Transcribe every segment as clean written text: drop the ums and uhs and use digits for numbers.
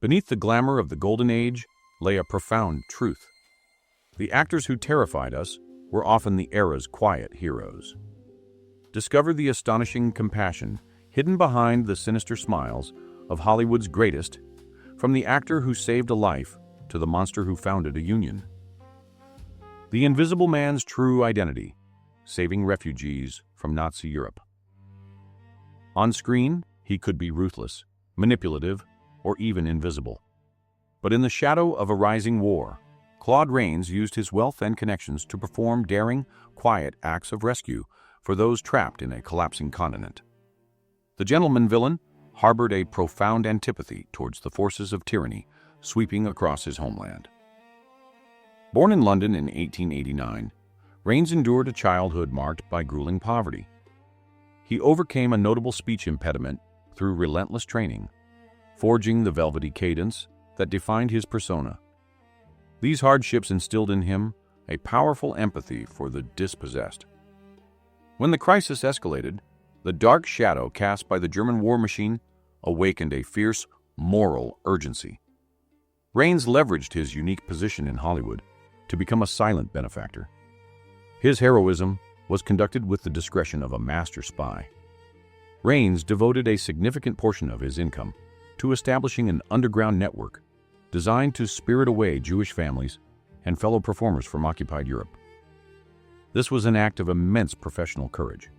Beneath the glamour of the Golden Age lay a profound truth. The actors who terrified us were often the era's quiet heroes. Discover the astonishing compassion hidden behind the sinister smiles of Hollywood's greatest, from the actor who saved a life to the monster who founded a union. The Invisible Man's true identity, saving refugees from Nazi Europe. On screen, he could be ruthless, manipulative, or even invisible. But in the shadow of a rising war, Claude Rains used his wealth and connections to perform daring, quiet acts of rescue for those trapped in a collapsing continent. The gentleman villain harbored a profound antipathy towards the forces of tyranny sweeping across his homeland. Born in London in 1889, Rains endured a childhood marked by grueling poverty. He overcame a notable speech impediment through relentless training, forging the velvety cadence that defined his persona. These hardships instilled in him a powerful empathy for the dispossessed. When the crisis escalated, the dark shadow cast by the German war machine awakened a fierce moral urgency. Rains leveraged his unique position in Hollywood to become a silent benefactor. His heroism was conducted with the discretion of a master spy. Rains devoted a significant portion of his income to establishing an underground network designed to spirit away Jewish families and fellow performers from occupied Europe. This was an act of immense professional courage.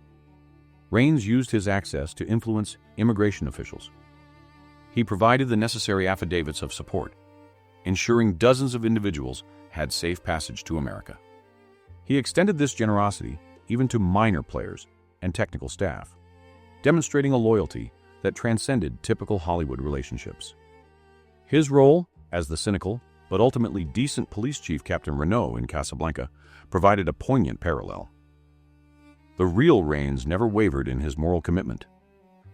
Rains used his access to influence immigration officials. He provided the necessary affidavits of support, ensuring dozens of individuals had safe passage to America. He extended this generosity even to minor players and technical staff, demonstrating a loyalty that transcended typical Hollywood relationships. His role as the cynical but ultimately decent police chief Captain Renault in Casablanca provided a poignant parallel. The real Rains never wavered in his moral commitment.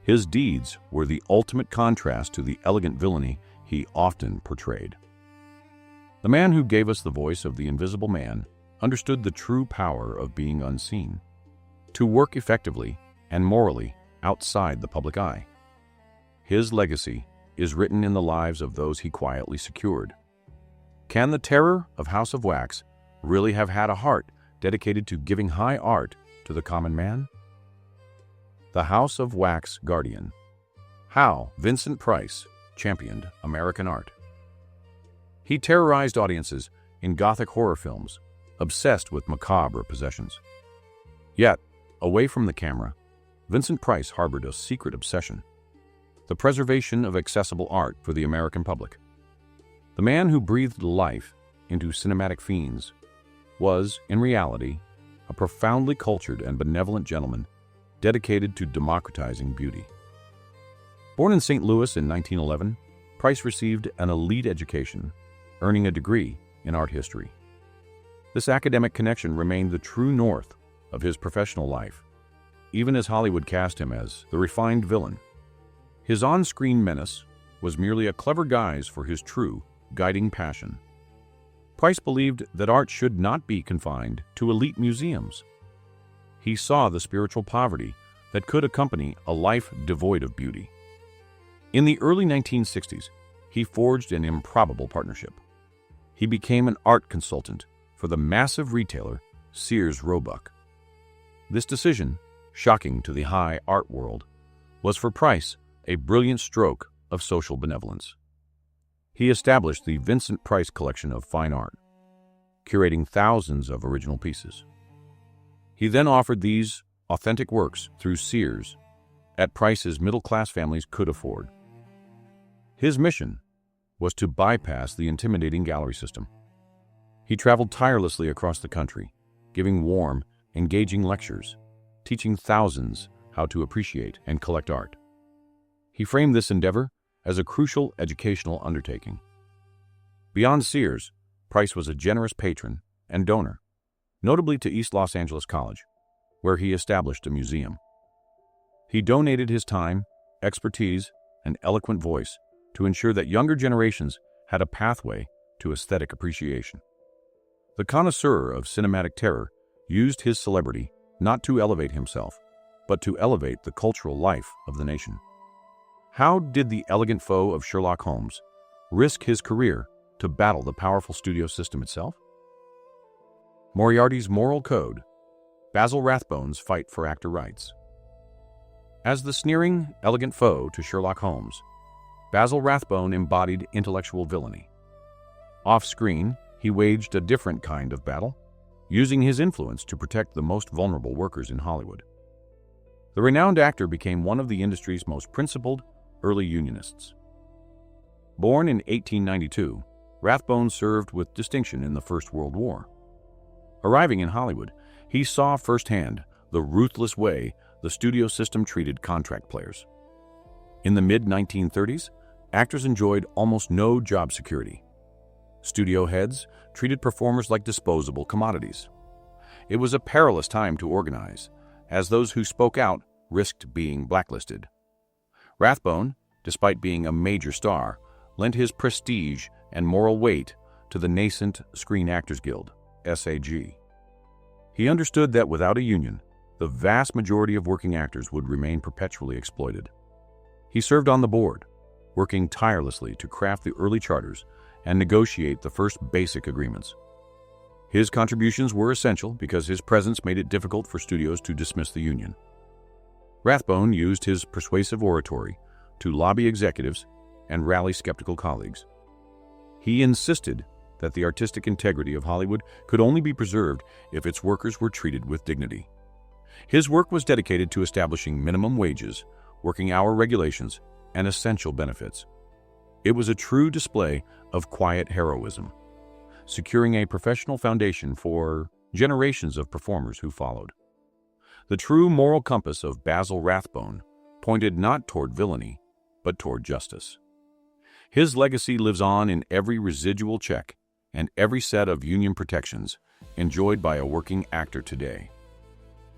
His deeds were the ultimate contrast to the elegant villainy he often portrayed. The man who gave us the voice of the Invisible Man understood the true power of being unseen, to work effectively and morally outside the public eye. His legacy is written in the lives of those he quietly secured. Can the terror of House of Wax really have had a heart dedicated to giving high art to the common man? The House of Wax Guardian. How Vincent Price championed American art. He terrorized audiences in Gothic horror films, obsessed with macabre possessions. Yet, away from the camera, Vincent Price harbored a secret obsession: the preservation of accessible art for the American public. The man who breathed life into cinematic fiends was, in reality, a profoundly cultured and benevolent gentleman dedicated to democratizing beauty. Born in St. Louis in 1911, Price received an elite education, earning a degree in art history. This academic connection remained the true north of his professional life, even as Hollywood cast him as the refined villain. His on-screen menace was merely a clever guise for his true, guiding passion. Price believed that art should not be confined to elite museums. He saw the spiritual poverty that could accompany a life devoid of beauty. In the early 1960s, he forged an improbable partnership. He became an art consultant for the massive retailer Sears Roebuck. This decision, shocking to the high art world, was for Price a brilliant stroke of social benevolence. He established the Vincent Price Collection of Fine Art, curating thousands of original pieces. He then offered these authentic works through Sears at prices middle-class families could afford. His mission was to bypass the intimidating gallery system. He traveled tirelessly across the country, giving warm, engaging lectures, teaching thousands how to appreciate and collect art. He framed this endeavor as a crucial educational undertaking. Beyond Sears, Price was a generous patron and donor, notably to East Los Angeles College, where he established a museum. He donated his time, expertise, and eloquent voice to ensure that younger generations had a pathway to aesthetic appreciation. The connoisseur of cinematic terror used his celebrity not to elevate himself, but to elevate the cultural life of the nation. How did the elegant foe of Sherlock Holmes risk his career to battle the powerful studio system itself? Moriarty's moral code, Basil Rathbone's fight for actor rights. As the sneering, elegant foe to Sherlock Holmes, Basil Rathbone embodied intellectual villainy. Off-screen, he waged a different kind of battle, using his influence to protect the most vulnerable workers in Hollywood. The renowned actor became one of the industry's most principled early Unionists. Born in 1892, Rathbone served with distinction in the First World War. Arriving in Hollywood, he saw firsthand the ruthless way the studio system treated contract players. In the mid-1930s, actors enjoyed almost no job security. Studio heads treated performers like disposable commodities. It was a perilous time to organize, as those who spoke out risked being blacklisted. Rathbone, despite being a major star, lent his prestige and moral weight to the nascent Screen Actors Guild, SAG. He understood that without a union, the vast majority of working actors would remain perpetually exploited. He served on the board, working tirelessly to craft the early charters and negotiate the first basic agreements. His contributions were essential because his presence made it difficult for studios to dismiss the union. Rathbone used his persuasive oratory to lobby executives and rally skeptical colleagues. He insisted that the artistic integrity of Hollywood could only be preserved if its workers were treated with dignity. His work was dedicated to establishing minimum wages, working hour regulations, and essential benefits. It was a true display of quiet heroism, securing a professional foundation for generations of performers who followed. The true moral compass of Basil Rathbone pointed not toward villainy, but toward justice. His legacy lives on in every residual check and every set of union protections enjoyed by a working actor today.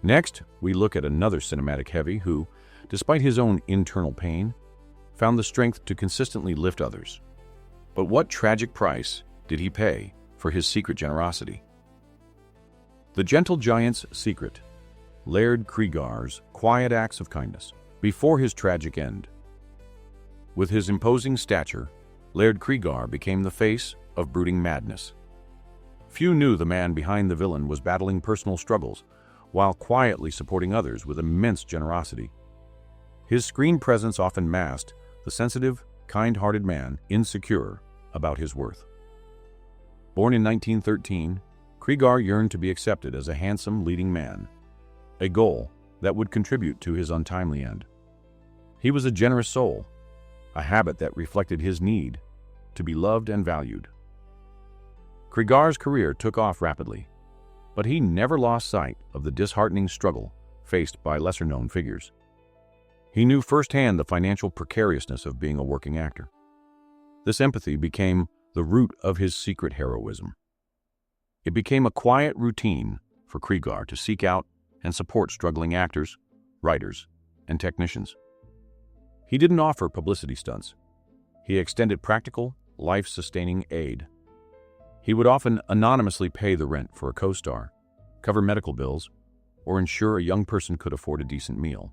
Next, we look at another cinematic heavy who, despite his own internal pain, found the strength to consistently lift others. But what tragic price did he pay for his secret generosity? The Gentle Giant's secret, Laird Cregar's quiet acts of kindness before his tragic end. With his imposing stature, Laird Cregar became the face of brooding madness. Few knew the man behind the villain was battling personal struggles while quietly supporting others with immense generosity. His screen presence often masked the sensitive, kind-hearted man insecure about his worth. Born in 1913, Cregar yearned to be accepted as a handsome leading man, a goal that would contribute to his untimely end. He was a generous soul, a habit that reflected his need to be loved and valued. Cregar's career took off rapidly, but he never lost sight of the disheartening struggle faced by lesser-known figures. He knew firsthand the financial precariousness of being a working actor. This empathy became the root of his secret heroism. It became a quiet routine for Cregar to seek out and support struggling actors, writers, and technicians. He didn't offer publicity stunts. He extended practical, life-sustaining aid. He would often anonymously pay the rent for a co-star, cover medical bills, or ensure a young person could afford a decent meal.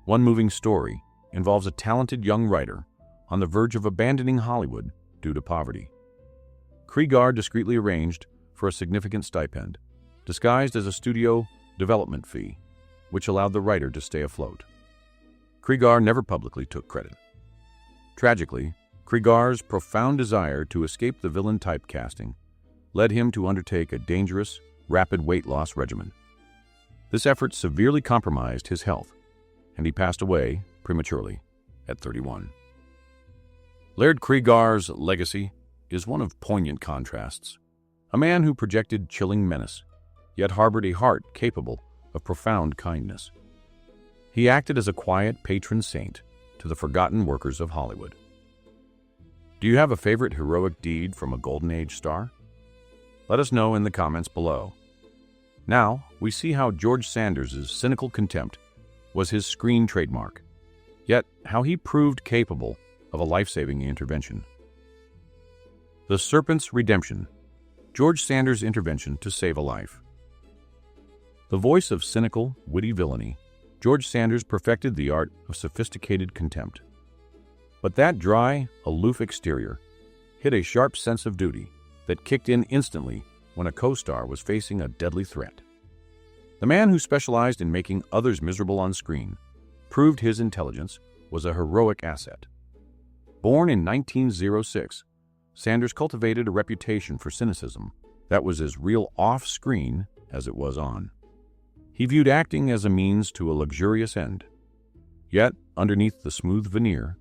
One moving story involves a talented young writer on the verge of abandoning Hollywood due to poverty. Cregar discreetly arranged for a significant stipend, disguised as a studio development fee, which allowed the writer to stay afloat. Cregar never publicly took credit. Tragically, Cregar's profound desire to escape the villain typecasting led him to undertake a dangerous, rapid weight loss regimen. This effort severely compromised his health, and he passed away prematurely at 31. Laird Cregar's legacy is one of poignant contrasts. A man who projected chilling menace, yet harbored a heart capable of profound kindness. He acted as a quiet patron saint to the forgotten workers of Hollywood. Do you have a favorite heroic deed from a Golden Age star? Let us know in the comments below. Now, we see how George Sanders' cynical contempt was his screen trademark, yet how he proved capable of a life-saving intervention. The Serpent's Redemption, George Sanders' intervention to save a life. The voice of cynical, witty villainy, George Sanders perfected the art of sophisticated contempt. But that dry, aloof exterior hid a sharp sense of duty that kicked in instantly when a co-star was facing a deadly threat. The man who specialized in making others miserable on screen proved his intelligence was a heroic asset. Born in 1906, Sanders cultivated a reputation for cynicism that was as real off-screen as it was on. He viewed acting as a means to a luxurious end. Yet, underneath the smooth veneer,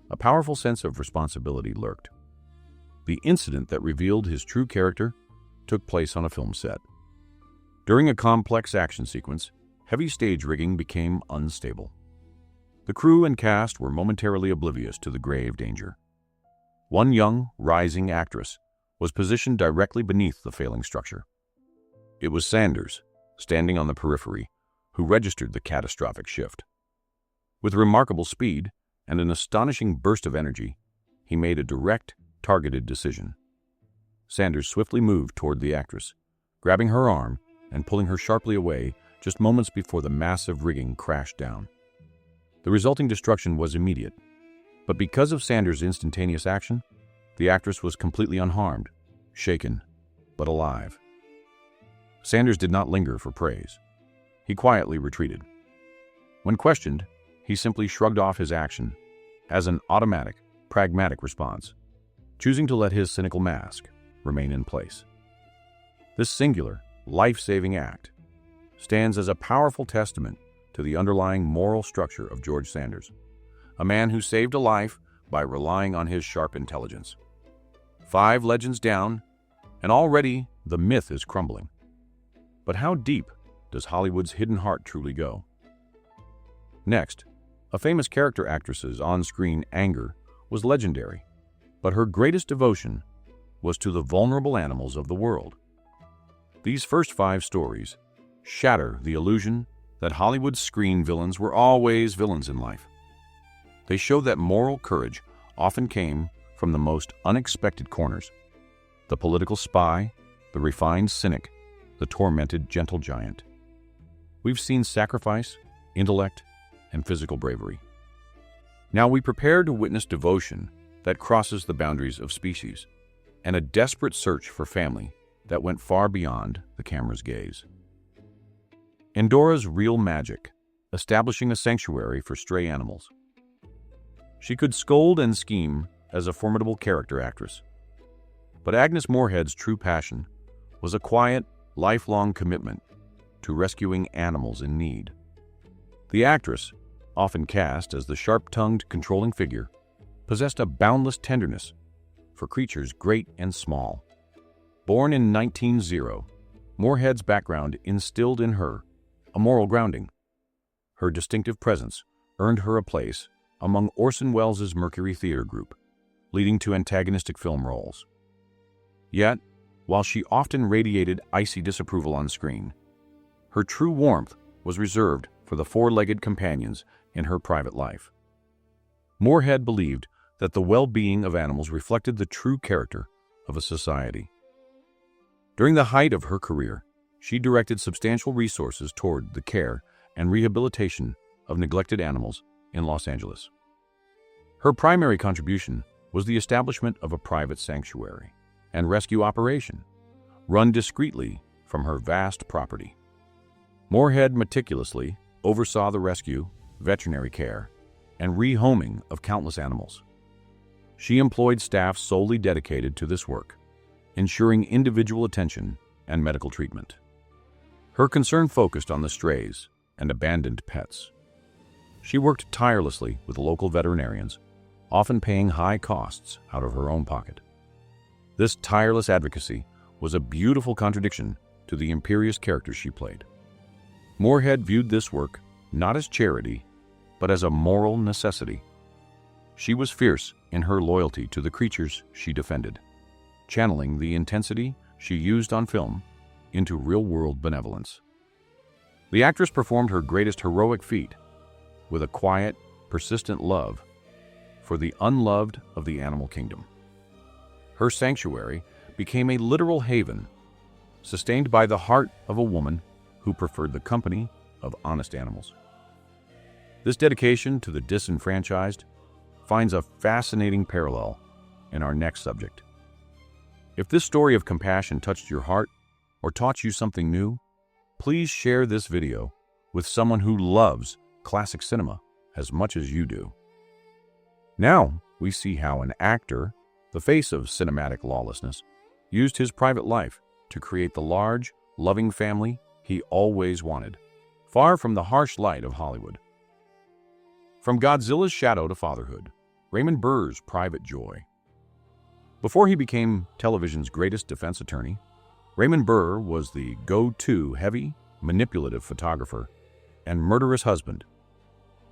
a powerful sense of responsibility lurked. The incident that revealed his true character took place on a film set. During a complex action sequence, heavy stage rigging became unstable. The crew and cast were momentarily oblivious to the grave danger. One young, rising actress was positioned directly beneath the failing structure. It was Sanders, standing on the periphery, who registered the catastrophic shift. With remarkable speed and an astonishing burst of energy, he made a direct, targeted decision. Sanders swiftly moved toward the actress, grabbing her arm and pulling her sharply away just moments before the massive rigging crashed down. The resulting destruction was immediate, but because of Sanders' instantaneous action, the actress was completely unharmed, shaken, but alive. Sanders did not linger for praise. He quietly retreated. When questioned, he simply shrugged off his action as an automatic, pragmatic response, choosing to let his cynical mask remain in place. This singular, life-saving act stands as a powerful testament to the underlying moral structure of George Sanders, a man who saved a life by relying on his sharp intelligence. 5 legends down, and already the myth is crumbling. But how deep does Hollywood's hidden heart truly go? Next, a famous character actress's on-screen anger was legendary, but her greatest devotion was to the vulnerable animals of the world. These first 5 stories shatter the illusion that Hollywood's screen villains were always villains in life. They show that moral courage often came from the most unexpected corners: the political spy, the refined cynic, the tormented gentle giant. We've seen sacrifice, intellect, and physical bravery. Now we prepare to witness devotion that crosses the boundaries of species, and a desperate search for family that went far beyond the camera's gaze. Endora's real magic, establishing a sanctuary for stray animals. She could scold and scheme as a formidable character actress, but Agnes Moorehead's true passion was a quiet, lifelong commitment to rescuing animals in need. The actress, often cast as the sharp-tongued, controlling figure, possessed a boundless tenderness for creatures great and small. Born in 1900, Moorehead's background instilled in her a moral grounding. Her distinctive presence earned her a place among Orson Welles' Mercury Theater Group, leading to antagonistic film roles. Yet, while she often radiated icy disapproval on screen, her true warmth was reserved for the 4-legged companions in her private life. Moorehead believed that the well-being of animals reflected the true character of a society. During the height of her career, she directed substantial resources toward the care and rehabilitation of neglected animals in Los Angeles. Her primary contribution was the establishment of a private sanctuary and rescue operation, run discreetly from her vast property. Moorehead meticulously oversaw the rescue, veterinary care, and rehoming of countless animals. She employed staff solely dedicated to this work, ensuring individual attention and medical treatment. Her concern focused on the strays and abandoned pets. She worked tirelessly with local veterinarians, often paying high costs out of her own pocket. This tireless advocacy was a beautiful contradiction to the imperious character she played. Moorehead viewed this work not as charity, but as a moral necessity. She was fierce in her loyalty to the creatures she defended, channeling the intensity she used on film into real-world benevolence. The actress performed her greatest heroic feat with a quiet, persistent love for the unloved of the animal kingdom. Her sanctuary became a literal haven, sustained by the heart of a woman who preferred the company of honest animals. This dedication to the disenfranchised finds a fascinating parallel in our next subject. If this story of compassion touched your heart or taught you something new, please share this video with someone who loves classic cinema as much as you do. Now, we see how an actor, the face of cinematic lawlessness, used his private life to create the large, loving family he always wanted, far from the harsh light of Hollywood. From Godzilla's shadow to fatherhood, Raymond Burr's private joy. Before he became television's greatest defense attorney, Raymond Burr was the go-to heavy, manipulative photographer and murderous husband.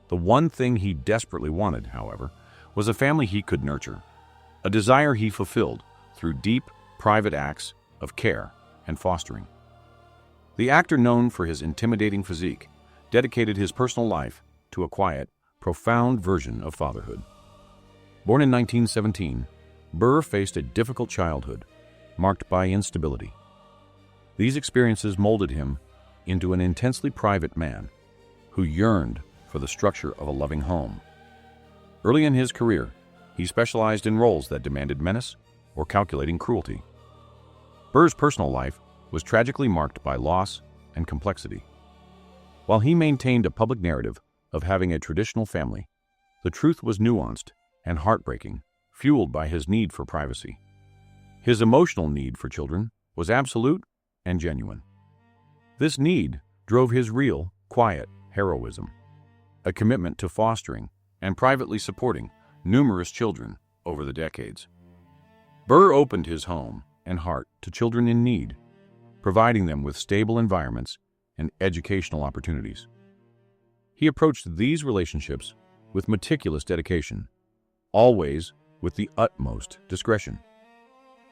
The one thing he desperately wanted, however, was a family he could nurture, a desire he fulfilled through deep, private acts of care and fostering. The actor, known for his intimidating physique, dedicated his personal life to a quiet, profound version of fatherhood. Born in 1917, Burr faced a difficult childhood, marked by instability. These experiences molded him into an intensely private man who yearned for the structure of a loving home. Early in his career, he specialized in roles that demanded menace or calculating cruelty. Burr's personal life was tragically marked by loss and complexity. While he maintained a public narrative of having a traditional family, the truth was nuanced and heartbreaking, fueled by his need for privacy. His emotional need for children was absolute and genuine. This need drove his real, quiet heroism, a commitment to fostering and privately supporting numerous children over the decades. Burr opened his home and heart to children in need, providing them with stable environments and educational opportunities. He approached these relationships with meticulous dedication, always with the utmost discretion.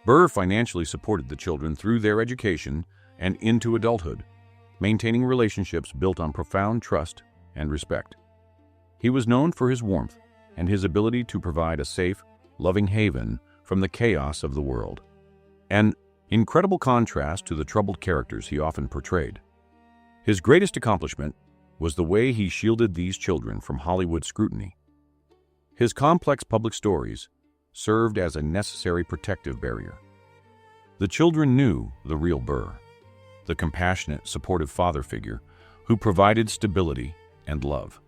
Burr financially supported the children through their education and into adulthood, maintaining relationships built on profound trust and respect. He was known for his warmth and his ability to provide a safe, loving haven from the chaos of the world, an incredible contrast to the troubled characters he often portrayed. His greatest accomplishment was the way he shielded these children from Hollywood scrutiny. His complex public stories served as a necessary protective barrier. The children knew the real Burr, the compassionate, supportive father figure who provided stability and love.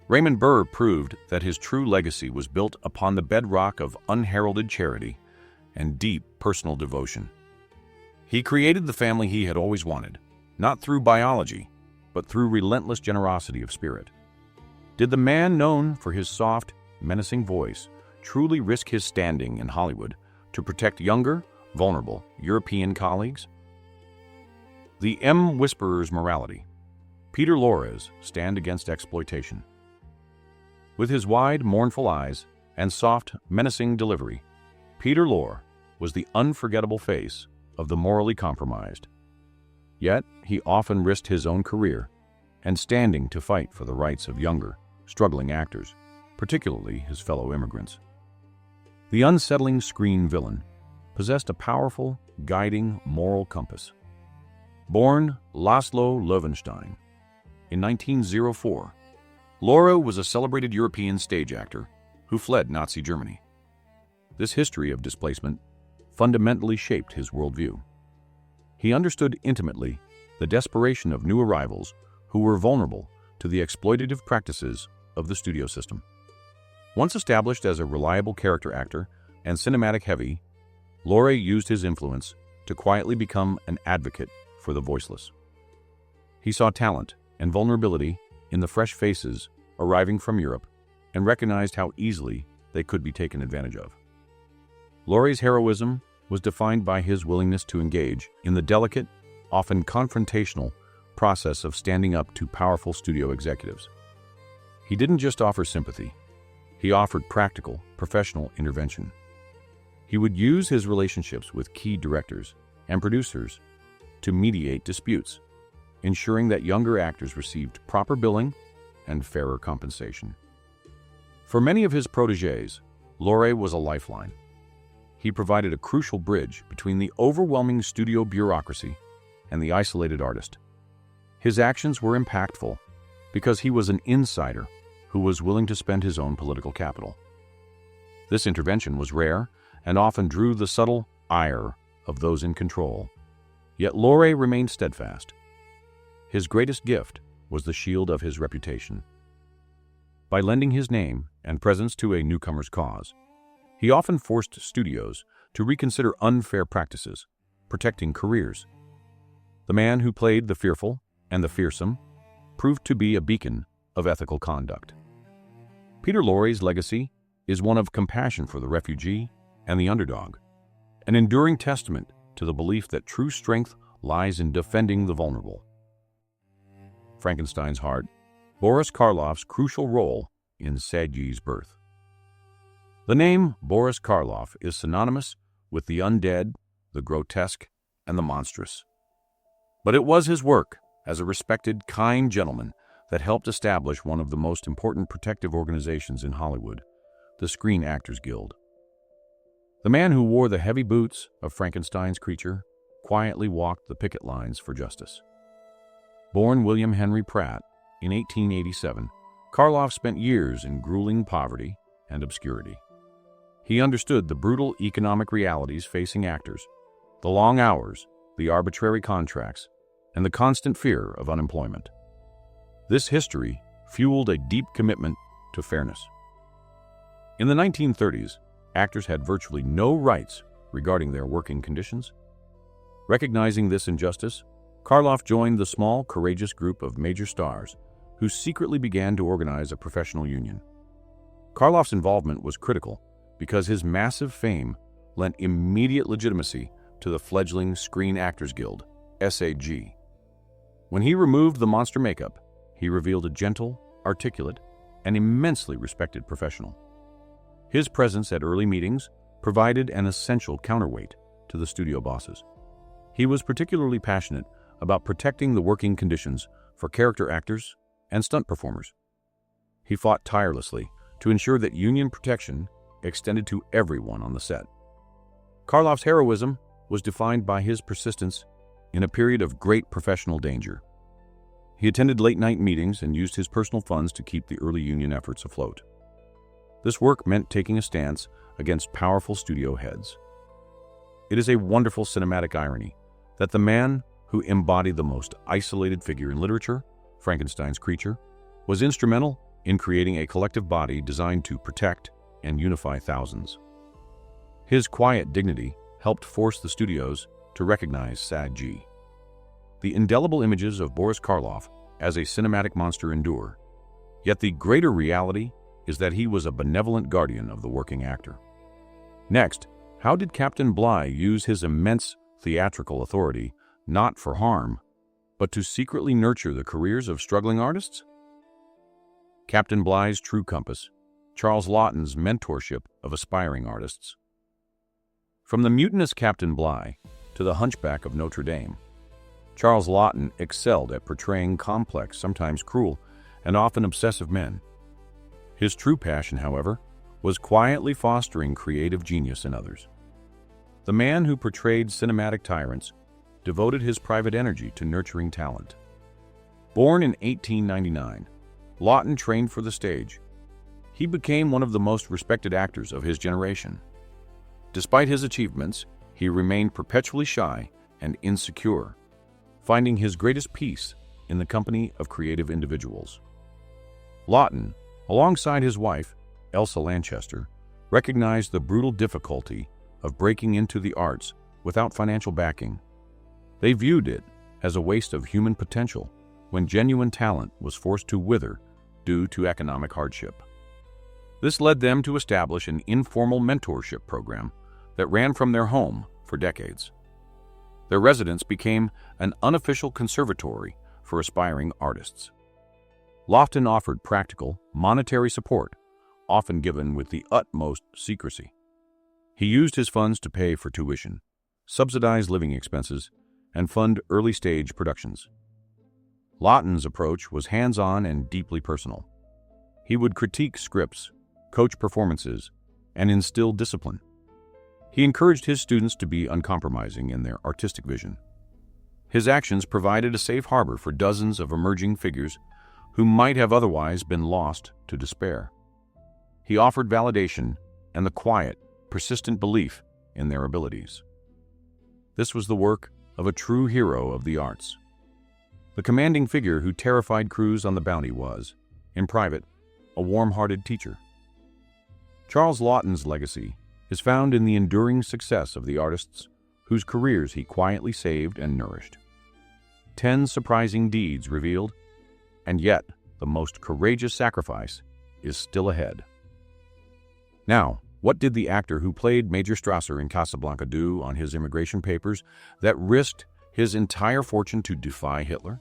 Raymond Burr proved that his true legacy was built upon the bedrock of unheralded charity and deep personal devotion. He created the family he had always wanted, not through biology, but through relentless generosity of spirit. Did the man known for his soft, menacing voice truly risk his standing in Hollywood to protect younger, vulnerable European colleagues? The M. Whisperer's morality. Peter Lorre's stand against exploitation. With his wide, mournful eyes and soft, menacing delivery, Peter Lorre was the unforgettable face of the morally compromised. Yet, he often risked his own career and standing to fight for the rights of younger, struggling actors, particularly his fellow immigrants. The unsettling screen villain possessed a powerful, guiding moral compass. Born Laszlo Löwenstein in 1904, Lorre was a celebrated European stage actor who fled Nazi Germany. This history of displacement fundamentally shaped his worldview. He understood intimately the desperation of new arrivals who were vulnerable to the exploitative practices of the studio system. Once established as a reliable character actor and cinematic heavy, Lorre used his influence to quietly become an advocate for the voiceless. He saw talent and vulnerability in the fresh faces arriving from Europe and recognized how easily they could be taken advantage of. Lorre's heroism was defined by his willingness to engage in the delicate, often confrontational, process of standing up to powerful studio executives. He didn't just offer sympathy, he offered practical, professional intervention. He would use his relationships with key directors and producers to mediate disputes, ensuring that younger actors received proper billing and fairer compensation. For many of his protégés, Lorre was a lifeline. He provided a crucial bridge between the overwhelming studio bureaucracy and the isolated artist. His actions were impactful because he was an insider who was willing to spend his own political capital. This intervention was rare and often drew the subtle ire of those in control. Yet Laurier remained steadfast. His greatest gift was the shield of his reputation. By lending his name and presence to a newcomer's cause, he often forced studios to reconsider unfair practices, protecting careers. The man who played the fearful and the fearsome proved to be a beacon of ethical conduct. Peter Lorre's legacy is one of compassion for the refugee and the underdog, an enduring testament to the belief that true strength lies in defending the vulnerable. Frankenstein's heart, Boris Karloff's crucial role in Sadji's birth. The name Boris Karloff is synonymous with the undead, the grotesque, and the monstrous. But it was his work as a respected, kind gentleman that helped establish one of the most important protective organizations in Hollywood, the Screen Actors Guild. The man who wore the heavy boots of Frankenstein's creature quietly walked the picket lines for justice. Born William Henry Pratt in 1887, Karloff spent years in grueling poverty and obscurity. He understood the brutal economic realities facing actors, the long hours, the arbitrary contracts, and the constant fear of unemployment. This history fueled a deep commitment to fairness. In the 1930s, actors had virtually no rights regarding their working conditions. Recognizing this injustice, Karloff joined the small, courageous group of major stars who secretly began to organize a professional union. Karloff's involvement was critical because his massive fame lent immediate legitimacy to the fledgling Screen Actors Guild, SAG. When he removed the monster makeup, he revealed a gentle, articulate, and immensely respected professional. His presence at early meetings provided an essential counterweight to the studio bosses. He was particularly passionate about protecting the working conditions for character actors and stunt performers. He fought tirelessly to ensure that union protection extended to everyone on the set. Karloff's heroism was defined by his persistence in a period of great professional danger. He attended late-night meetings and used his personal funds to keep the early union efforts afloat. This work meant taking a stance against powerful studio heads. It is a wonderful cinematic irony that the man who embodied the most isolated figure in literature, Frankenstein's creature, was instrumental in creating a collective body designed to protect and unify thousands. His quiet dignity helped force the studios to recognize SAG. The indelible images of Boris Karloff as a cinematic monster endure, yet the greater reality is that he was a benevolent guardian of the working actor. Next, how did Captain Bligh use his immense theatrical authority not for harm, but to secretly nurture the careers of struggling artists? Captain Bligh's true compass, Charles Laughton's mentorship of aspiring artists. From the mutinous Captain Bligh to the Hunchback of Notre Dame, Charles Laughton excelled at portraying complex, sometimes cruel, and often obsessive men. His true passion, however, was quietly fostering creative genius in others. The man who portrayed cinematic tyrants devoted his private energy to nurturing talent. Born in 1899, Laughton trained for the stage. He became one of the most respected actors of his generation. Despite his achievements, he remained perpetually shy and insecure, finding his greatest peace in the company of creative individuals. Laughton, alongside his wife, Elsa Lanchester, recognized the brutal difficulty of breaking into the arts without financial backing. They viewed it as a waste of human potential when genuine talent was forced to wither due to economic hardship. This led them to establish an informal mentorship program that ran from their home for decades. Their residence became an unofficial conservatory for aspiring artists. Laughton offered practical, monetary support, often given with the utmost secrecy. He used his funds to pay for tuition, subsidize living expenses, and fund early-stage productions. Laughton's approach was hands-on and deeply personal. He would critique scripts, coach performances, and instill discipline. He encouraged his students to be uncompromising in their artistic vision. His actions provided a safe harbor for dozens of emerging figures who might have otherwise been lost to despair. He offered validation and the quiet, persistent belief in their abilities. This was the work of a true hero of the arts. The commanding figure who terrified crews on the Bounty was, in private, a warm-hearted teacher. Charles Laughton's legacy is found in the enduring success of the artists whose careers he quietly saved and nourished. 10 surprising deeds revealed, and yet the most courageous sacrifice is still ahead. Now, what did the actor who played Major Strasser in Casablanca do on his immigration papers that risked his entire fortune to defy Hitler?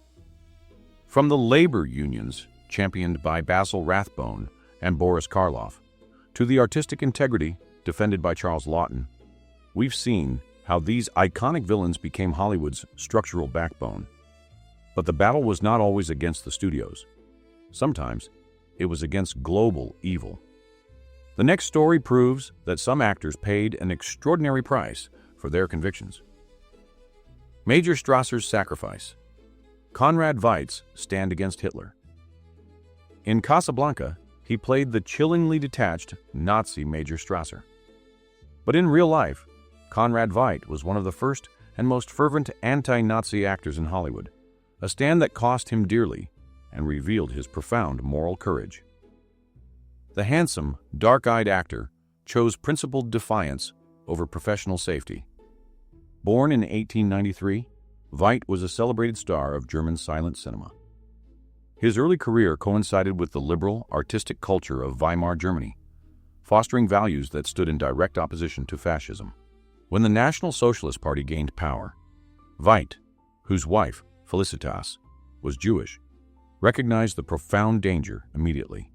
From the labor unions championed by Basil Rathbone and Boris Karloff to the artistic integrity defended by Charles Laughton, we've seen how these iconic villains became Hollywood's structural backbone. But the battle was not always against the studios. Sometimes it was against global evil. The next story proves that some actors paid an extraordinary price for their convictions. Major Strasser's sacrifice. Conrad Veidt's stand against Hitler. In Casablanca, he played the chillingly detached Nazi Major Strasser. But in real life, Conrad Veidt was one of the first and most fervent anti-Nazi actors in Hollywood, a stand that cost him dearly and revealed his profound moral courage. The handsome, dark-eyed actor chose principled defiance over professional safety. Born in 1893, Veidt was a celebrated star of German silent cinema. His early career coincided with the liberal, artistic culture of Weimar Germany, fostering values that stood in direct opposition to fascism. When the National Socialist Party gained power, Veidt, whose wife, Felicitas, was Jewish, recognized the profound danger immediately.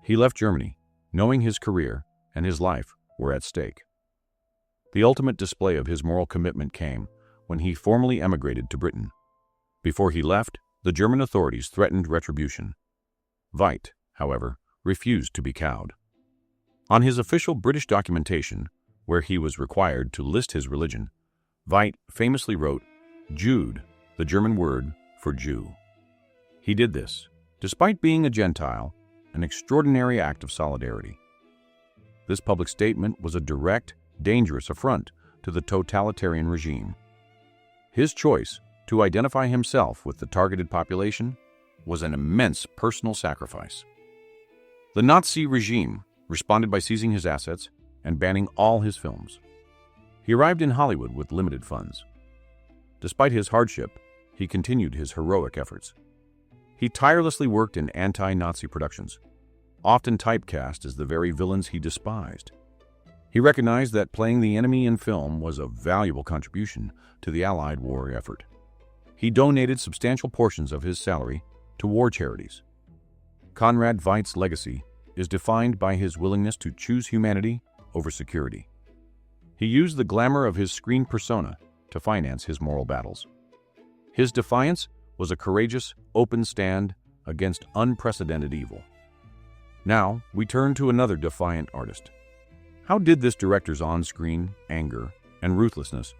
He left Germany, knowing his career and his life were at stake. The ultimate display of his moral commitment came when he formally emigrated to Britain. Before he left, the German authorities threatened retribution. Veidt, however, refused to be cowed. On his official British documentation, where he was required to list his religion, Veidt famously wrote, "Jude," the German word for Jew. He did this, despite being a Gentile, an extraordinary act of solidarity. This public statement was a direct, dangerous affront to the totalitarian regime. His choice to identify himself with the targeted population was an immense personal sacrifice. The Nazi regime responded by seizing his assets and banning all his films. He arrived in Hollywood with limited funds. Despite his hardship, he continued his heroic efforts. He tirelessly worked in anti-Nazi productions, often typecast as the very villains he despised. He recognized that playing the enemy in film was a valuable contribution to the Allied war effort. He donated substantial portions of his salary to war charities. Conrad Veidt's legacy is defined by his willingness to choose humanity over security. He used the glamour of his screen persona to finance his moral battles. His defiance was a courageous, open stand against unprecedented evil. Now, we turn to another defiant artist. How did this director's on-screen anger and ruthlessness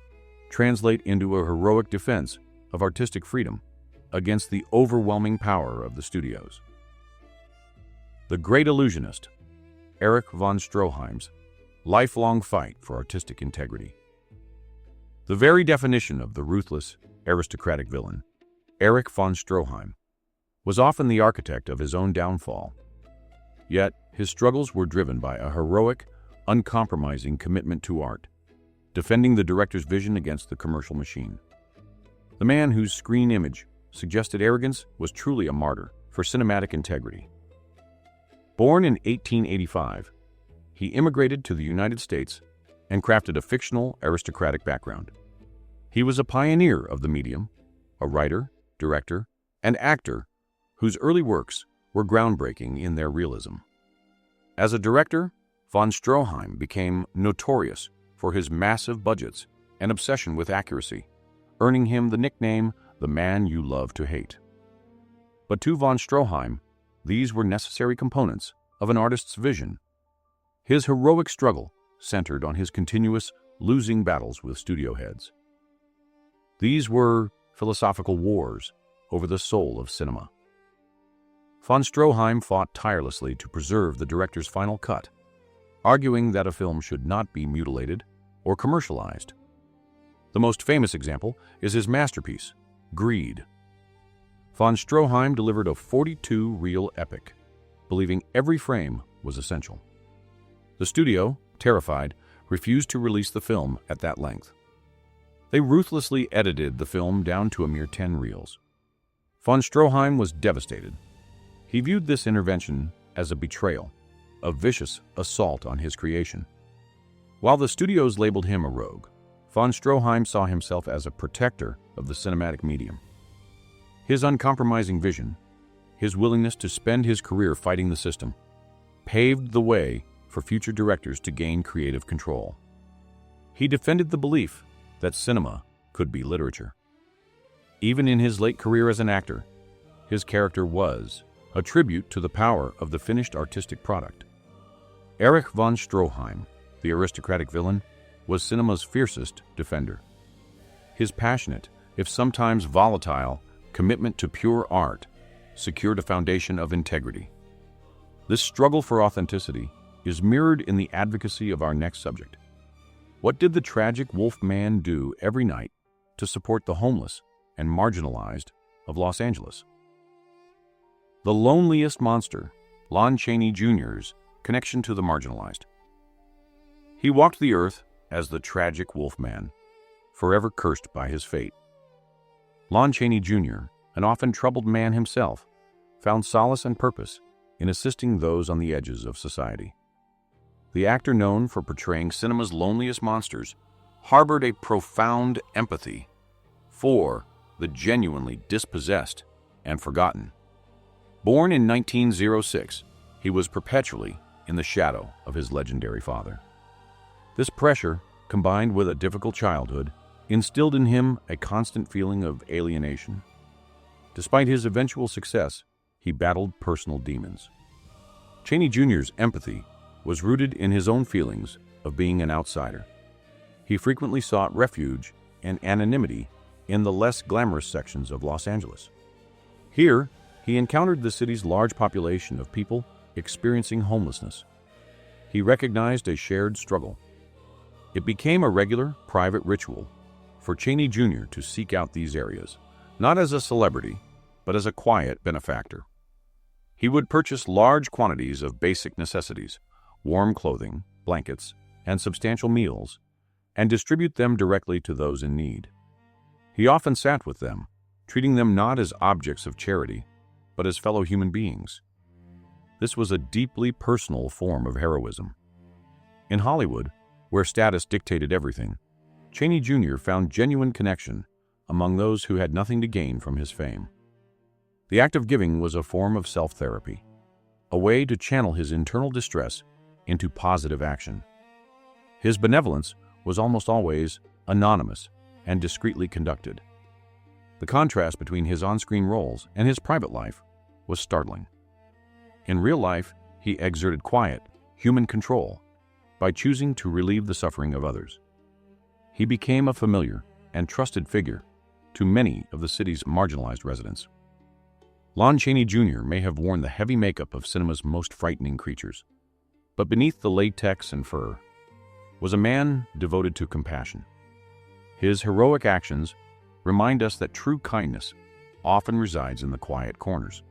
translate into a heroic defense of artistic freedom against the overwhelming power of the studios? The great illusionist, Erich von Stroheim's lifelong fight for artistic integrity. The very definition of the ruthless, aristocratic villain, Erich von Stroheim, was often the architect of his own downfall. Yet, his struggles were driven by a heroic, uncompromising commitment to art, defending the director's vision against the commercial machine. The man whose screen image suggested arrogance was truly a martyr for cinematic integrity. Born in 1885, he immigrated to the United States and crafted a fictional aristocratic background. He was a pioneer of the medium, a writer, director, and actor whose early works were groundbreaking in their realism. As a director, von Stroheim became notorious for his massive budgets and obsession with accuracy, earning him the nickname, "the man you love to hate." But to von Stroheim, these were necessary components of an artist's vision. His heroic struggle centered on his continuous losing battles with studio heads. These were philosophical wars over the soul of cinema. Von Stroheim fought tirelessly to preserve the director's final cut, arguing that a film should not be mutilated or commercialized. The most famous example is his masterpiece, Greed. Von Stroheim delivered a 42-reel epic, believing every frame was essential. The studio, terrified, refused to release the film at that length. They ruthlessly edited the film down to a mere 10 reels. Von Stroheim was devastated. He viewed this intervention as a betrayal, a vicious assault on his creation. While the studios labeled him a rogue, von Stroheim saw himself as a protector of the cinematic medium. His uncompromising vision, his willingness to spend his career fighting the system, paved the way for future directors to gain creative control. He defended the belief that cinema could be literature. Even in his late career as an actor, his character was a tribute to the power of the finished artistic product. Erich von Stroheim, the aristocratic villain, was cinema's fiercest defender. His passionate, if sometimes volatile, commitment to pure art secured a foundation of integrity. This struggle for authenticity is mirrored in the advocacy of our next subject. What did the tragic Wolf Man do every night to support the homeless and marginalized of Los Angeles? The loneliest monster, Lon Chaney Jr.'s connection to the marginalized. He walked the earth as the tragic Wolf Man, forever cursed by his fate. Lon Chaney Jr., an often troubled man himself, found solace and purpose in assisting those on the edges of society. The actor known for portraying cinema's loneliest monsters harbored a profound empathy for the genuinely dispossessed and forgotten. Born in 1906, he was perpetually in the shadow of his legendary father. This pressure, combined with a difficult childhood, instilled in him a constant feeling of alienation. Despite his eventual success, he battled personal demons. Chaney Jr.'s empathy was rooted in his own feelings of being an outsider. He frequently sought refuge and anonymity in the less glamorous sections of Los Angeles. Here, he encountered the city's large population of people experiencing homelessness. He recognized a shared struggle. It became a regular, private ritual for Chaney Jr. to seek out these areas, not as a celebrity, but as a quiet benefactor. He would purchase large quantities of basic necessities, warm clothing, blankets, and substantial meals, and distribute them directly to those in need. He often sat with them, treating them not as objects of charity, but as fellow human beings. This was a deeply personal form of heroism. In Hollywood, where status dictated everything, Chaney Jr. found genuine connection among those who had nothing to gain from his fame. The act of giving was a form of self-therapy, a way to channel his internal distress into positive action. His benevolence was almost always anonymous and discreetly conducted. The contrast between his on-screen roles and his private life was startling. In real life, he exerted quiet, human control by choosing to relieve the suffering of others. He became a familiar and trusted figure to many of the city's marginalized residents. Lon Chaney Jr. may have worn the heavy makeup of cinema's most frightening creatures, but beneath the latex and fur was a man devoted to compassion. His heroic actions remind us that true kindness often resides in the quiet corners.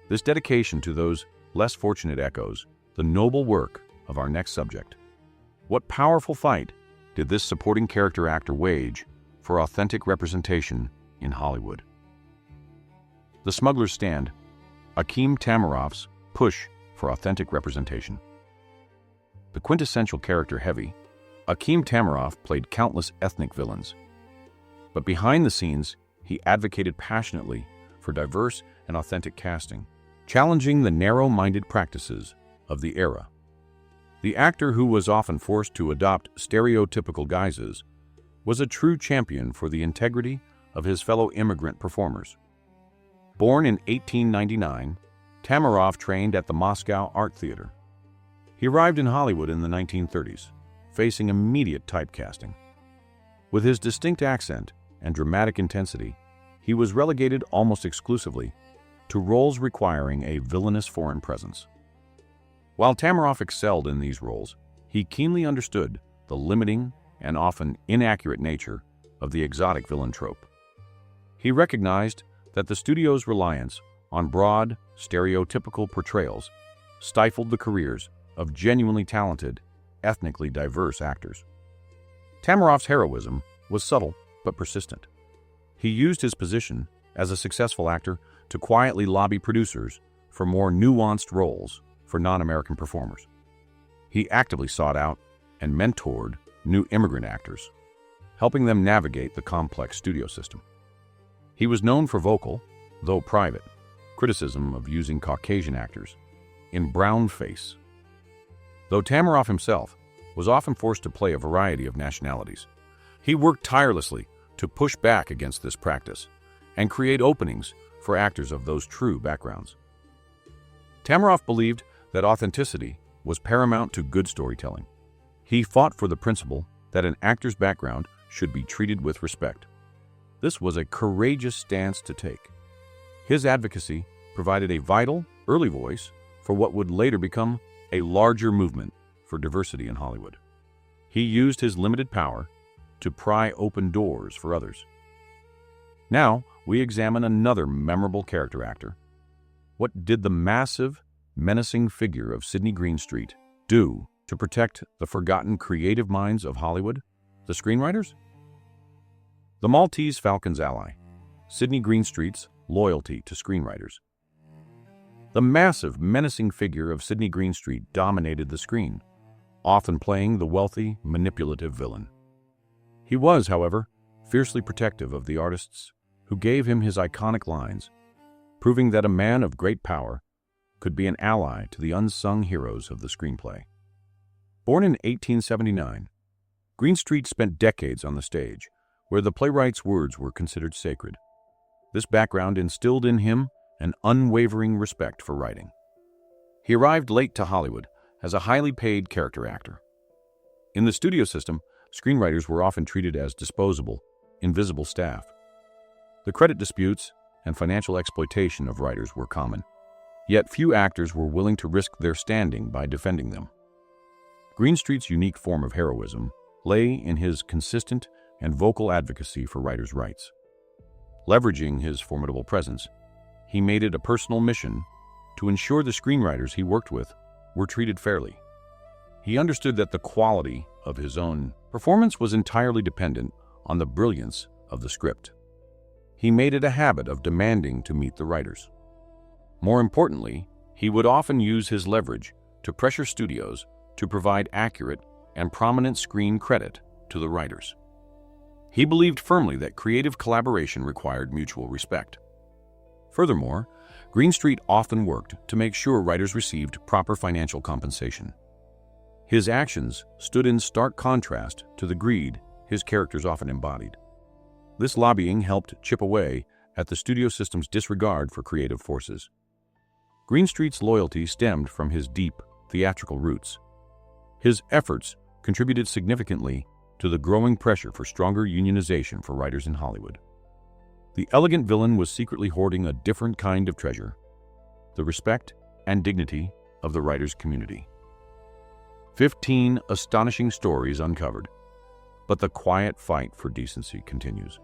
This dedication to those less fortunate echoes the noble work of our next subject. What powerful fight did this supporting character actor wage for authentic representation in Hollywood? The Smuggler's Stand, Akim Tamirov's push for authentic representation. The quintessential character heavy, Akim Tamirov played countless ethnic villains. But behind the scenes, he advocated passionately for diverse and authentic casting, challenging the narrow-minded practices of the era. The actor, who was often forced to adopt stereotypical guises, was a true champion for the integrity of his fellow immigrant performers. Born in 1899, Tamirov trained at the Moscow Art Theater. He arrived in Hollywood in the 1930s, facing immediate typecasting. With his distinct accent and dramatic intensity, he was relegated almost exclusively to roles requiring a villainous foreign presence. While Tamaroff excelled in these roles, he keenly understood the limiting and often inaccurate nature of the exotic villain trope. He recognized that the studio's reliance on broad, stereotypical portrayals stifled the careers of genuinely talented, ethnically diverse actors. Tamaroff's heroism was subtle but persistent. He used his position as a successful actor to quietly lobby producers for more nuanced roles for non-American performers. He actively sought out and mentored new immigrant actors, helping them navigate the complex studio system. He was known for vocal, though private, criticism of using Caucasian actors in brownface. Though Tamaroff himself was often forced to play a variety of nationalities, he worked tirelessly to push back against this practice and create openings for actors of those true backgrounds. Tamaroff believed that authenticity was paramount to good storytelling. He fought for the principle that an actor's background should be treated with respect. This was a courageous stance to take. His advocacy provided a vital, early voice for what would later become a larger movement for diversity in Hollywood. He used his limited power to pry open doors for others. Now, we examine another memorable character actor. What did the massive, menacing figure of Sidney Greenstreet do to protect the forgotten creative minds of Hollywood, the screenwriters? The Maltese Falcon's ally, Sidney Greenstreet's loyalty to screenwriters. The massive, menacing figure of Sidney Greenstreet dominated the screen, often playing the wealthy, manipulative villain. He was, however, fiercely protective of the artists who gave him his iconic lines, proving that a man of great power could be an ally to the unsung heroes of the screenplay. Born in 1879, Greenstreet spent decades on the stage, where the playwright's words were considered sacred. This background instilled in him an unwavering respect for writing. He arrived late to Hollywood as a highly paid character actor. In the studio system, screenwriters were often treated as disposable, invisible staff. The credit disputes and financial exploitation of writers were common, yet few actors were willing to risk their standing by defending them. Greenstreet's unique form of heroism lay in his consistent and vocal advocacy for writers' rights. Leveraging his formidable presence, he made it a personal mission to ensure the screenwriters he worked with were treated fairly. He understood that the quality of his own performance was entirely dependent on the brilliance of the script. He made it a habit of demanding to meet the writers. More importantly, he would often use his leverage to pressure studios to provide accurate and prominent screen credit to the writers. He believed firmly that creative collaboration required mutual respect. Furthermore, Greenstreet often worked to make sure writers received proper financial compensation. His actions stood in stark contrast to the greed his characters often embodied. This lobbying helped chip away at the studio system's disregard for creative forces. Greenstreet's loyalty stemmed from his deep theatrical roots. His efforts contributed significantly to the growing pressure for stronger unionization for writers in Hollywood. The elegant villain was secretly hoarding a different kind of treasure, the respect and dignity of the writers' community. 15 astonishing stories uncovered, but the quiet fight for decency continues.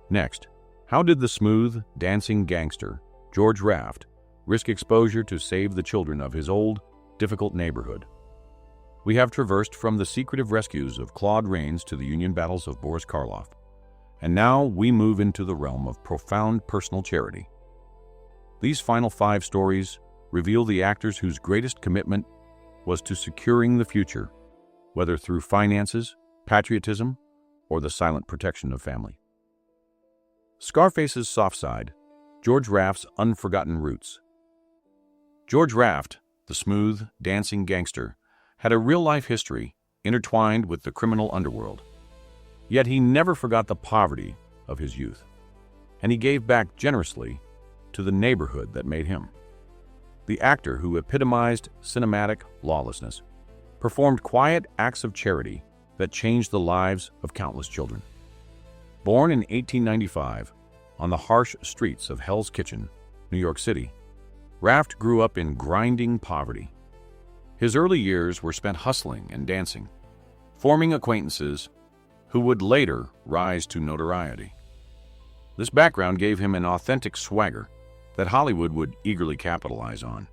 Next, how did the smooth, dancing gangster, George Raft, risk exposure to save the children of his old, difficult neighborhood? We have traversed from the secretive rescues of Claude Rains to the union battles of Boris Karloff, and now we move into the realm of profound personal charity. These final 5 stories reveal the actors whose greatest commitment was to securing the future, whether through finances, patriotism, or the silent protection of family. Scarface's soft side, George Raft's unforgotten roots. George Raft, the smooth, dancing gangster, had a real-life history intertwined with the criminal underworld. Yet he never forgot the poverty of his youth, and he gave back generously to the neighborhood that made him. The actor who epitomized cinematic lawlessness performed quiet acts of charity that changed the lives of countless children. Born in 1895 on the harsh streets of Hell's Kitchen, New York City, Raft grew up in grinding poverty. His early years were spent hustling and dancing, forming acquaintances who would later rise to notoriety. This background gave him an authentic swagger that Hollywood would eagerly capitalize on.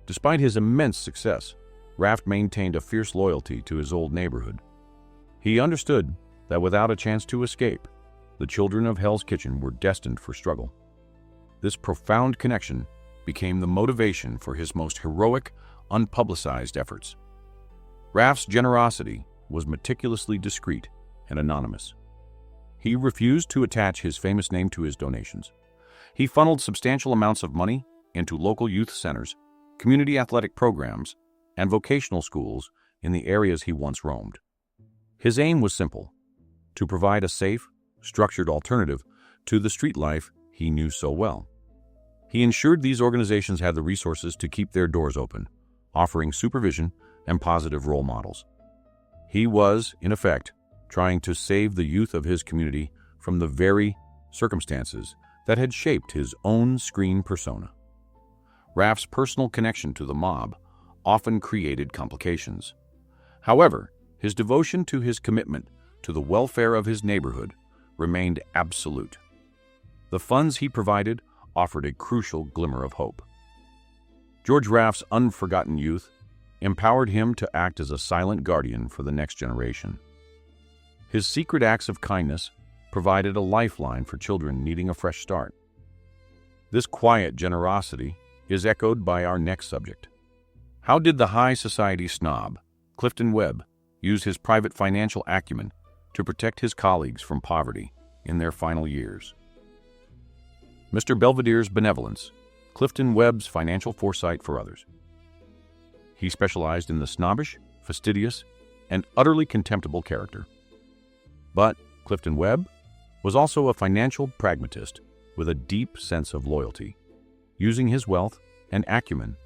Despite his immense success, Raft maintained a fierce loyalty to his old neighborhood. He understood that without a chance to escape, the children of Hell's Kitchen were destined for struggle. This profound connection became the motivation for his most heroic, unpublicized efforts. Raft's generosity was meticulously discreet and anonymous. He refused to attach his famous name to his donations. He funneled substantial amounts of money into local youth centers, community athletic programs, and vocational schools in the areas he once roamed. His aim was simple: to provide a safe, structured alternative to the street life he knew so well. He ensured these organizations had the resources to keep their doors open, offering supervision and positive role models. He was, in effect, trying to save the youth of his community from the very circumstances that had shaped his own screen persona. Raft's personal connection to the mob often created complications. However, his devotion to his commitment to the welfare of his neighborhood remained absolute. The funds he provided offered a crucial glimmer of hope. George Raft's unforgotten youth empowered him to act as a silent guardian for the next generation. His secret acts of kindness provided a lifeline for children needing a fresh start. This quiet generosity is echoed by our next subject. How did the high society snob, Clifton Webb, use his private financial acumen to protect his colleagues from poverty in their final years? Mr. Belvedere's benevolence, Clifton Webb's financial foresight for others. He specialized in the snobbish, fastidious, and utterly contemptible character. But Clifton Webb was also a financial pragmatist with a deep sense of loyalty, using his wealth and acumen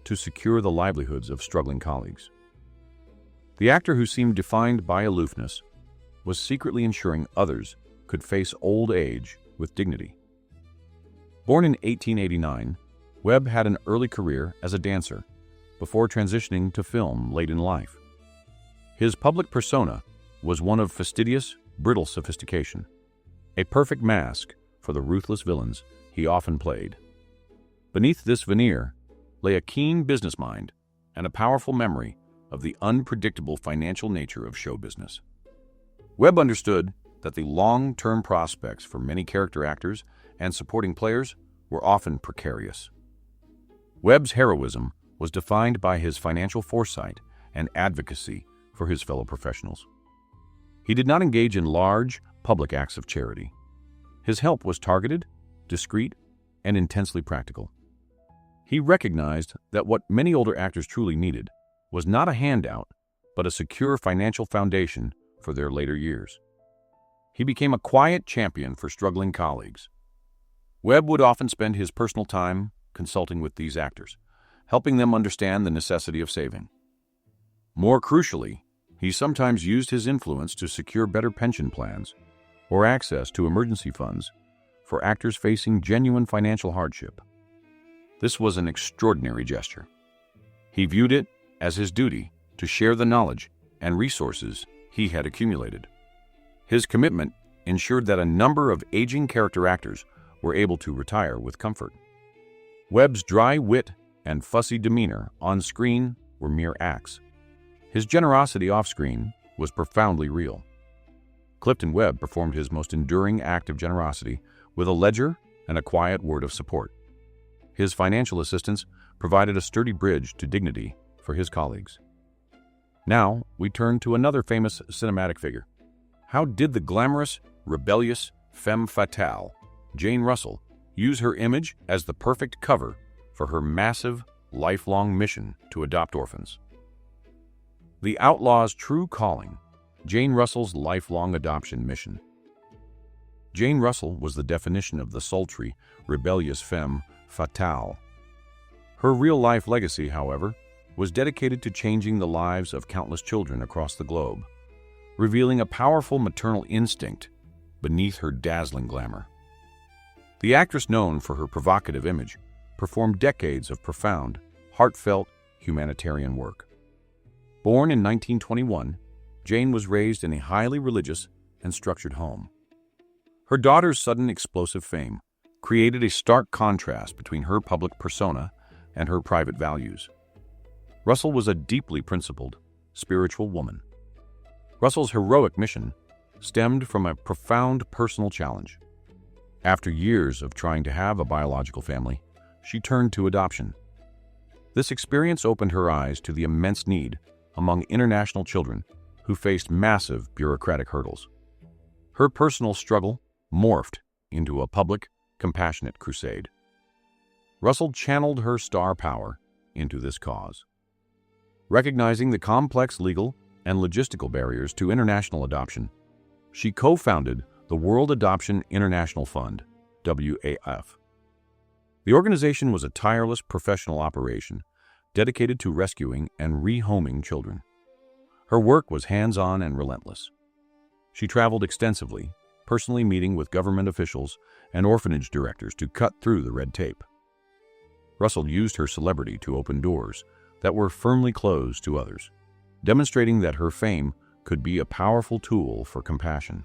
to secure the livelihoods of struggling colleagues. The actor, who seemed defined by aloofness, was secretly ensuring others could face old age with dignity. Born in 1889, Webb had an early career as a dancer before transitioning to film late in life. His public persona was one of fastidious, brittle sophistication, a perfect mask for the ruthless villains he often played. Beneath this veneer lay a keen business mind and a powerful memory of the unpredictable financial nature of show business. Webb understood that the long-term prospects for many character actors and supporting players were often precarious. Webb's heroism was defined by his financial foresight and advocacy for his fellow professionals. He did not engage in large, public acts of charity. His help was targeted, discreet, and intensely practical. He recognized that what many older actors truly needed was not a handout, but a secure financial foundation for their later years. He became a quiet champion for struggling colleagues. Webb would often spend his personal time consulting with these actors, helping them understand the necessity of saving. More crucially, he sometimes used his influence to secure better pension plans or access to emergency funds for actors facing genuine financial hardship. This was an extraordinary gesture. He viewed it as his duty to share the knowledge and resources he had accumulated. His commitment ensured that a number of aging character actors were able to retire with comfort. Webb's dry wit and fussy demeanor on screen were mere acts. His generosity off-screen was profoundly real. Clifton Webb performed his most enduring act of generosity with a ledger and a quiet word of support. His financial assistance provided a sturdy bridge to dignity for his colleagues. Now, we turn to another famous cinematic figure. How did the glamorous, rebellious femme fatale, Jane Russell, use her image as the perfect cover for her massive, lifelong mission to adopt orphans? The outlaw's true calling, Jane Russell's lifelong adoption mission. Jane Russell was the definition of the sultry, rebellious femme fatale. Her real-life legacy, however, was dedicated to changing the lives of countless children across the globe, revealing a powerful maternal instinct beneath her dazzling glamour. The actress, known for her provocative image, performed decades of profound, heartfelt humanitarian work. Born in 1921, Jane was raised in a highly religious and structured home. Her daughter's sudden explosive fame created a stark contrast between her public persona and her private values. Russell was a deeply principled, spiritual woman. Russell's heroic mission stemmed from a profound personal challenge. After years of trying to have a biological family, she turned to adoption. This experience opened her eyes to the immense need among international children who faced massive bureaucratic hurdles. Her personal struggle morphed into a public, compassionate crusade. Russell channeled her star power into this cause. Recognizing the complex legal and logistical barriers to international adoption, she co-founded the World Adoption International Fund, WAF. The organization was a tireless professional operation dedicated to rescuing and rehoming children. Her work was hands-on and relentless. She traveled extensively, personally meeting with government officials and orphanage directors to cut through the red tape. Russell used her celebrity to open doors that were firmly closed to others, demonstrating that her fame could be a powerful tool for compassion.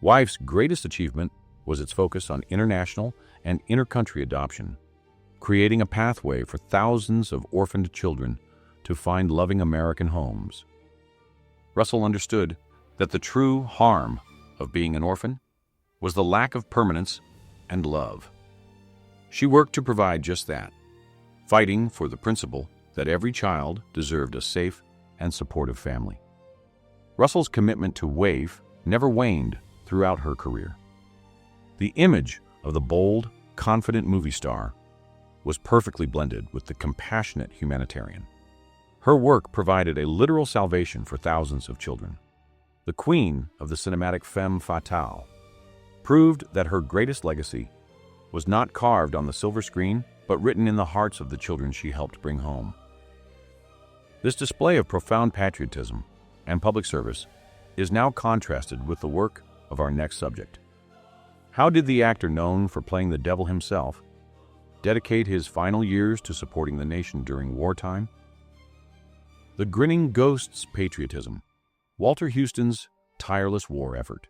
WAF's greatest achievement was its focus on international and inter-country adoption, creating a pathway for thousands of orphaned children to find loving American homes. Russell understood that the true harm of being an orphan was the lack of permanence and love. She worked to provide just that, fighting for the principle that every child deserved a safe and supportive family. Russell's commitment to WAF never waned throughout her career. The image of the bold, confident movie star was perfectly blended with the compassionate humanitarian. Her work provided a literal salvation for thousands of children. The queen of the cinematic femme fatale proved that her greatest legacy was not carved on the silver screen, but written in the hearts of the children she helped bring home. This display of profound patriotism and public service is now contrasted with the work of our next subject. How did the actor known for playing the devil himself dedicate his final years to supporting the nation during wartime? The Grinning Ghost's patriotism, Walter Houston's tireless war effort.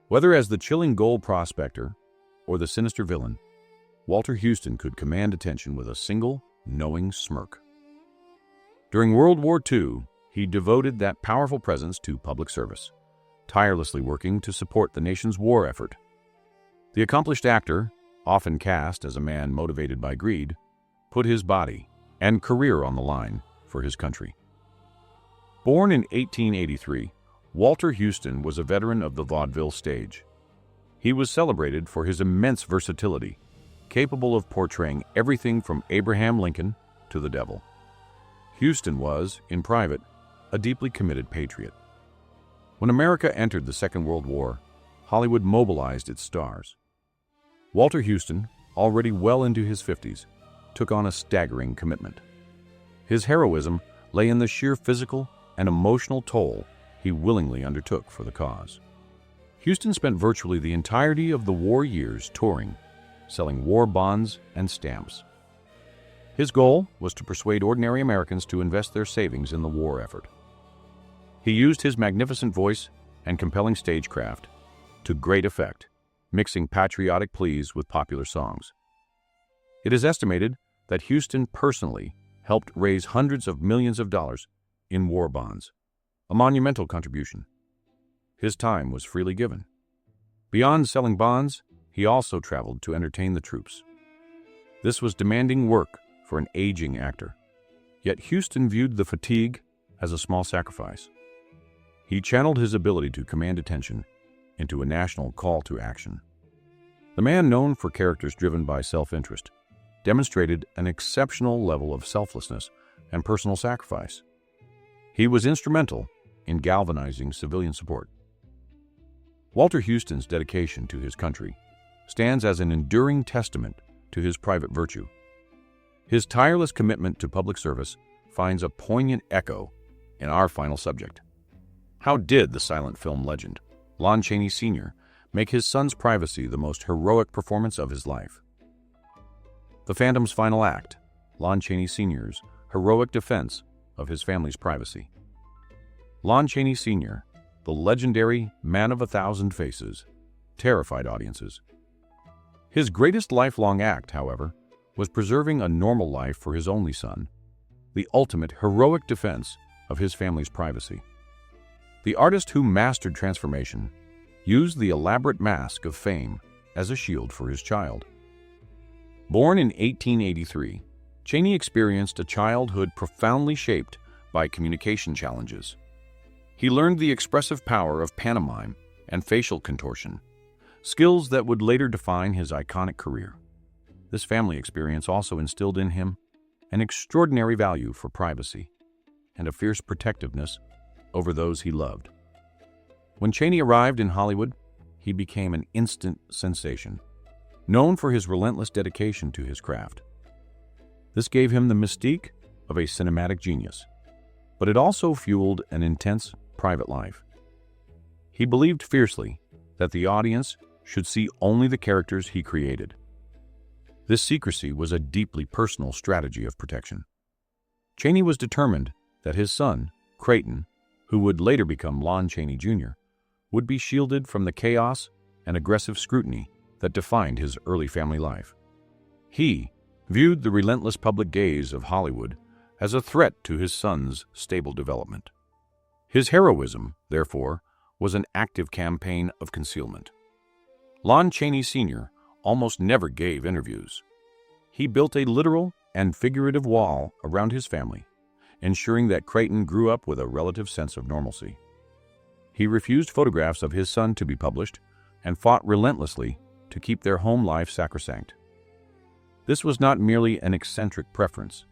Whether as the chilling gold prospector or the sinister villain, Walter Houston could command attention with a single, knowing smirk. During World War II, he devoted that powerful presence to public service, tirelessly working to support the nation's war effort. The accomplished actor, often cast as a man motivated by greed, put his body and career on the line for his country. Born in 1883, Walter Houston was a veteran of the vaudeville stage. He was celebrated for his immense versatility, capable of portraying everything from Abraham Lincoln to the devil. Houston was, in private, a deeply committed patriot. When America entered the Second World War, Hollywood mobilized its stars. Walter Houston, already well into his 50s, took on a staggering commitment. His heroism lay in the sheer physical and emotional toll he willingly undertook for the cause. Houston spent virtually the entirety of the war years touring, selling war bonds and stamps. His goal was to persuade ordinary Americans to invest their savings in the war effort. He used his magnificent voice and compelling stagecraft to great effect, mixing patriotic pleas with popular songs. It is estimated that Houston personally helped raise hundreds of millions of dollars in war bonds, a monumental contribution. His time was freely given. Beyond selling bonds, he also traveled to entertain the troops. This was demanding work for an aging actor, yet Houston viewed the fatigue as a small sacrifice. He channeled his ability to command attention into a national call to action. The man, known for characters driven by self-interest, demonstrated an exceptional level of selflessness and personal sacrifice. He was instrumental in galvanizing civilian support. Walter Houston's dedication to his country stands as an enduring testament to his private virtue. His tireless commitment to public service finds a poignant echo in our final subject. How did the silent film legend, Lon Chaney Sr., make his son's privacy the most heroic performance of his life. The Phantom's final act, Lon Chaney Sr.'s heroic defense of his family's privacy. Lon Chaney Sr., the legendary man of 1,000 faces, terrified audiences. His greatest lifelong act, however, was preserving a normal life for his only son, the ultimate heroic defense of his family's privacy. The artist who mastered transformation used the elaborate mask of fame as a shield for his child. Born in 1883, Chaney experienced a childhood profoundly shaped by communication challenges. He learned the expressive power of pantomime and facial contortion, skills that would later define his iconic career. This family experience also instilled in him an extraordinary value for privacy and a fierce protectiveness over those he loved. When Chaney arrived in Hollywood, he became an instant sensation, known for his relentless dedication to his craft. This gave him the mystique of a cinematic genius, but it also fueled an intense private life. He believed fiercely that the audience should see only the characters he created. This secrecy was a deeply personal strategy of protection. Chaney was determined that his son, Creighton, who would later become Lon Chaney Jr., would be shielded from the chaos and aggressive scrutiny that defined his early family life. He viewed the relentless public gaze of Hollywood as a threat to his son's stable development. His heroism, therefore, was an active campaign of concealment. Lon Chaney Sr. almost never gave interviews. He built a literal and figurative wall around his family, ensuring that Creighton grew up with a relative sense of normalcy. He refused photographs of his son to be published and fought relentlessly to keep their home life sacrosanct. This was not merely an eccentric preference.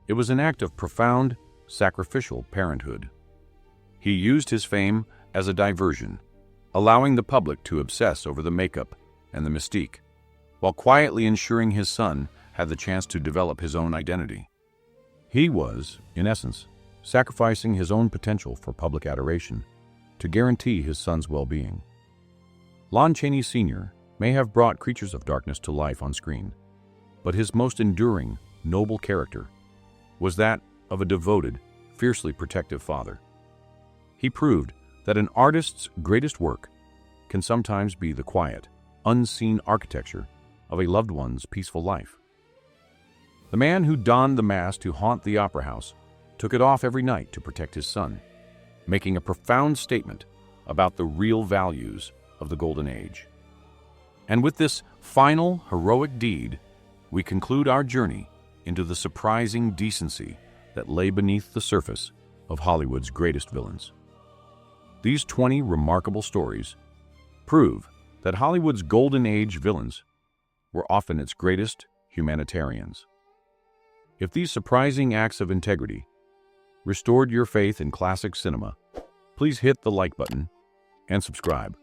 It was an act of profound, sacrificial parenthood. He used his fame as a diversion, allowing the public to obsess over the makeup and the mystique, while quietly ensuring his son had the chance to develop his own identity. He was, in essence, sacrificing his own potential for public adoration to guarantee his son's well-being. Lon Chaney Sr. may have brought Creatures of Darkness to life on screen, but his most enduring, noble character was that of a devoted, fiercely protective father. He proved that an artist's greatest work can sometimes be the quiet, unseen architecture of a loved one's peaceful life. The man who donned the mask to haunt the opera house took it off every night to protect his son, making a profound statement about the real values of the Golden Age. And with this final heroic deed, we conclude our journey into the surprising decency that lay beneath the surface of Hollywood's greatest villains. These 20 remarkable stories prove that Hollywood's Golden Age villains were often its greatest humanitarians. If these surprising acts of integrity restored your faith in classic cinema, please hit the like button and subscribe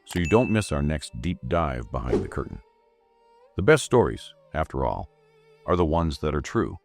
so you don't miss our next deep dive behind the curtain. The best stories, after all, are the ones that are true.